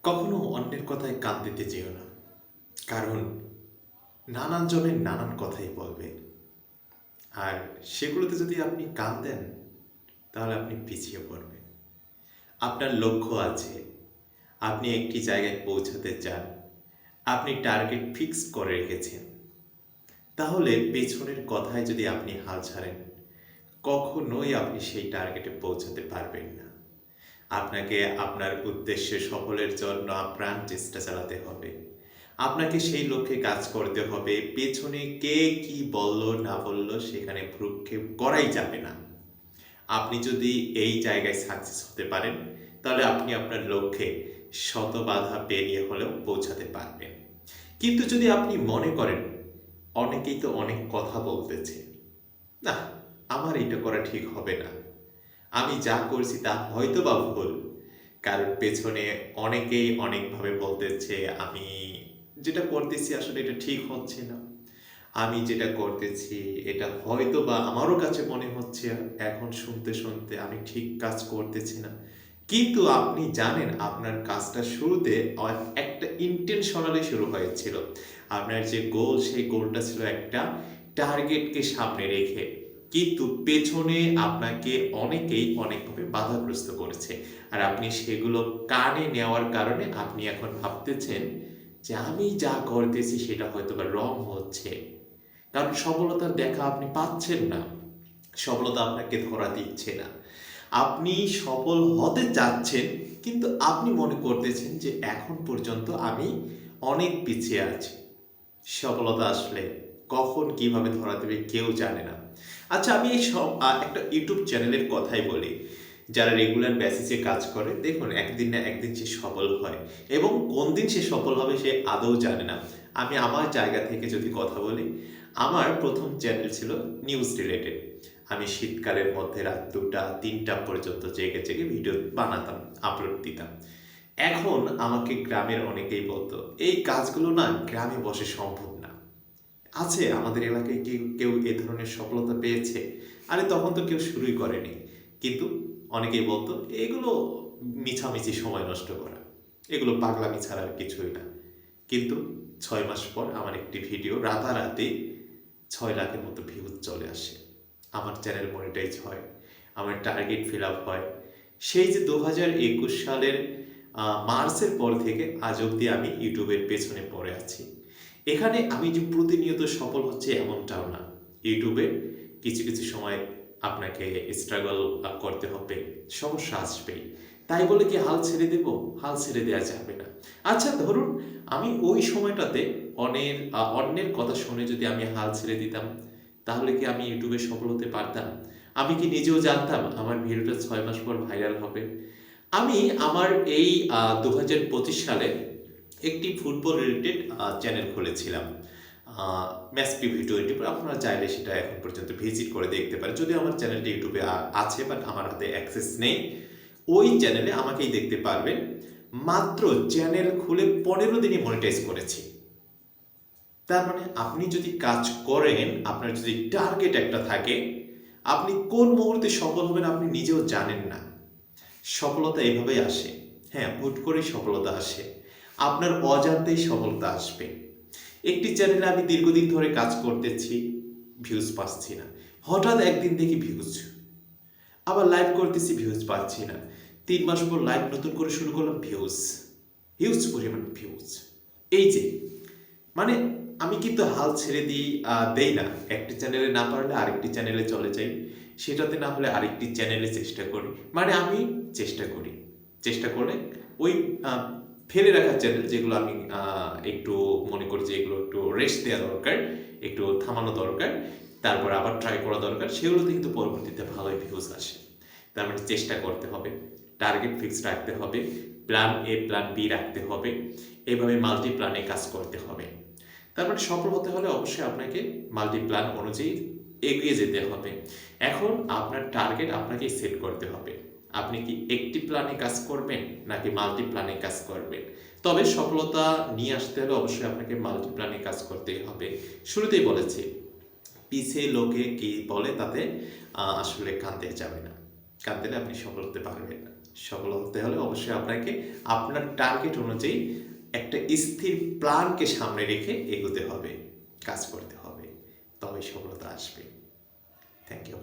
কখনো অন্যের কথায় কান দিতে যেও না, কারণ নানান জনের নানান কথাই বলবে। আর সেগুলোতে যদি আপনি কান দেন, তাহলে আপনি পিছিয়ে পড়বেন। আপনার লক্ষ্য আছে, আপনি একটি জায়গায় পৌঁছাতে চান, আপনি টার্গেট ফিক্স করে রেখেছেন। তাহলে পেছনের কথায় যদি আপনি হাল ছাড়েন, কখনোই আপনি সেই টার্গেটে পৌঁছাতে পারবেন না। আপনাকে আপনার উদ্দেশ্যে সফলের জন্য আপ্রাণ চেষ্টা চালাতে হবে। আপনাকে সেই লক্ষ্যে কাজ করতে হবে। পেছনে কে কি বলল না বলল সেখানে ভ্রূক্ষেপ করাই যাবে না। আপনি যদি এই জায়গায় সাকসেস হতে পারেন, তাহলে আপনি আপনার লক্ষ্যে শত বাধা পেরিয়ে হলেও পৌঁছাতে পারবেন। কিন্তু যদি আপনি মনে করেন অনেকেই তো অনেক কথা বলতেছে, না, আমার এটা করা ঠিক হবে না, আমি যা করছি তা হয়তো বা ভুল, কারণ পেছনে অনেকেই অনেকভাবে বলতেছে আমি যেটা করতেছি আসলে এটা ঠিক হচ্ছে না, আমি যেটা করতেছি এটা হয়তো বা আমারও কাছে মনে হচ্ছে এখন শুনতে শুনতে আমি ঠিক কাজ করতেছি না। কিন্তু আপনি জানেন আপনার কাজটা শুরুতে একটা ইন্টেনশনালি শুরু হয়েছিল। আপনার যে গোল সেই গোলটা ছিল একটা টার্গেটকে সামনে রেখে, কিন্তু পেছনে আপনাকে অনেকেই অনেকভাবে বাধাগ্রস্ত করেছে। আর আপনি সেগুলো কানে নেওয়ার কারণে আপনি এখন ভাবতেছেন যে আমি যা করতেছি সেটা হয়তো বা রং হচ্ছে, কারণ সফলতার দেখা আপনি পাচ্ছেন না, সফলতা আপনাকে ধরা দিচ্ছে না। আপনি সফল হতে চাচ্ছেন, কিন্তু আপনি মনে করতেছেন যে এখন পর্যন্ত আমি অনেক পিছিয়ে আছি। সফলতা আসলে কখন কিভাবে ধরা দেবে কেউ জানে না। আচ্ছা, আমি এই সব একটা ইউটিউব চ্যানেলের কথাই বলি, যারা রেগুলার বেসিসে কাজ করে, দেখুন একদিন না একদিন সে সফল হয়, এবং কোন দিন সে সফল হবে সে আদৌ জানে না। আমি আমার জায়গা থেকে যদি কথা বলি, আমার প্রথম চ্যানেল ছিল নিউজ রিলেটেড। আমি শীতকালের মধ্যে রাত 2টা 3টা পর্যন্ত জেগে জেগে ভিডিও বানাতাম, আপলোড দিতাম। এখন আমাকে গ্রামের অনেকেই বলতো এই কাজগুলো না গ্রামে বসে সম্ভব না। আছে আমাদের এলাকায় কেউ কেউ এ ধরনের সফলতা পেয়েছে, আরে তখন তো কেউ শুরুই করেনি। কিন্তু অনেকেই বলতো এগুলো মিছামিছি সময় নষ্ট করা, এগুলো পাগলামি ছাড়া আর কিছুই না। কিন্তু 6 মাস পর আমার একটি ভিডিও রাতারাতি 6 লাখের মতো ভিউজ চলে আসে, আমার চ্যানেল মনিটাইজ হয়, আমার টার্গেট ফিল আপ হয়। সেই যে 2021 সালের মার্চের পর থেকে আজ অবধি আমি ইউটিউবের পেছনে পড়ে আছি। এখানে আমি যে প্রতিনিয়ত সফল হচ্ছে এমনটাও না। ইউটিউবে কিছু কিছু সময় আপনাকে স্ট্রাগল করতে হবে, সমস্যা আসবেই। তাই বলে কি হাল ছেড়ে দেব? হাল ছেড়ে দেওয়া যাবে না। আচ্ছা ধরুন আমি ওই সময়টাতে অন্যের কথা শুনে যদি আমি হাল ছেড়ে দিতাম, তাহলে কি আমি ইউটিউবে সফল হতে পারতাম? আমি কি নিজেও জানতাম আমার ভিডিওটা 6 মাস পর ভাইরাল হবে? আমি আমার এই 2025 সালে একটি ফুটবল রিলেটেড চ্যানেল খুলেছিলাম, ম্যাচ প্রিভিউ 24। আপনারা চাইলে সেটা এখন পর্যন্ত ভিজিট করে দেখতে পারেন, যদিও আমার চ্যানেলটা ইউটিউবে আছে, বাট আমার হাতে অ্যাক্সেস নেই। ওই চ্যানেলে আমাকেই দেখতে পারবেন। মাত্র চ্যানেল খুলে 15 দিনই মনিটাইজ করেছি। তার মানে আপনি যদি কাজ করেন, আপনার যদি টার্গেট একটা থাকে, আপনি কোন মুহূর্তে সফল হবেন আপনি নিজেও জানেন না। সফলতা এভাবেই আসে। হ্যাঁ, হুট করেই সফলতা আসে, আপনার অজান্তেই সফলতা আসবে। একটি চ্যানেলে আমি দীর্ঘদিন ধরে কাজ করতেছি, ভিউজ পাচ্ছি না। হঠাৎ একদিন দেখি ভিউজ, আবার লাইভ করতেছি, ভিউজ পাচ্ছি না। 3 মাস পর লাইভ নতুন করে শুরু করলাম, ভিউজ, হিউজ পরিমাণ ভিউজ। এই যে মানে আমি কিন্তু হাল ছেড়ে দেই না। একটি চ্যানেলে না পারলে আরেকটি চ্যানেলে চলে যাই, সেটাতে না হলে আরেকটি চ্যানেলে চেষ্টা করি। মানে আমি চেষ্টা করি, চেষ্টা করলে ওই ফেলে রাখা চ্যানেল যেগুলো আমি একটু মনে করি যে এগুলো একটু রেস্ট দেওয়া দরকার, একটু থামানো দরকার, তারপর আবার ট্রাই করা দরকার, সেগুলোতে কিন্তু পরবর্তীতে ভালোই ভিউজ আসে। তার মানে চেষ্টা করতে হবে, টার্গেট ফিক্স রাখতে হবে, প্ল্যান এ প্ল্যান বি রাখতে হবে, এভাবে মাল্টি প্ল্যানে কাজ করতে হবে। তার মানে সফল হতে হলে অবশ্যই আপনাকে মাল্টি প্ল্যান অনুযায়ী এগিয়ে যেতে হবে। এখন আপনার টার্গেট আপনাকে সেট করতে হবে, আপনি কি একটি প্ল্যানে কাজ করবেন নাকি মাল্টি প্ল্যানে কাজ করবেন। তবে সফলতা নিয়ে আসতে হলে অবশ্যই আপনাকে মাল্টি প্ল্যানে কাজ করতেই হবে। শুরুতেই বলেছি, পিছে লোকে কি বলে তাতে আসলে কাঁদতে যাবে না, কাঁদতে আপনি সফল হতে পারবেন না। সফল হতে হলে অবশ্যই আপনাকে আপনার টার্গেট অনুযায়ী একটা স্থির প্ল্যানকে সামনে রেখে এগোতে হবে, কাজ করতে হবে, তবেই সফলতা আসবে। Thank you.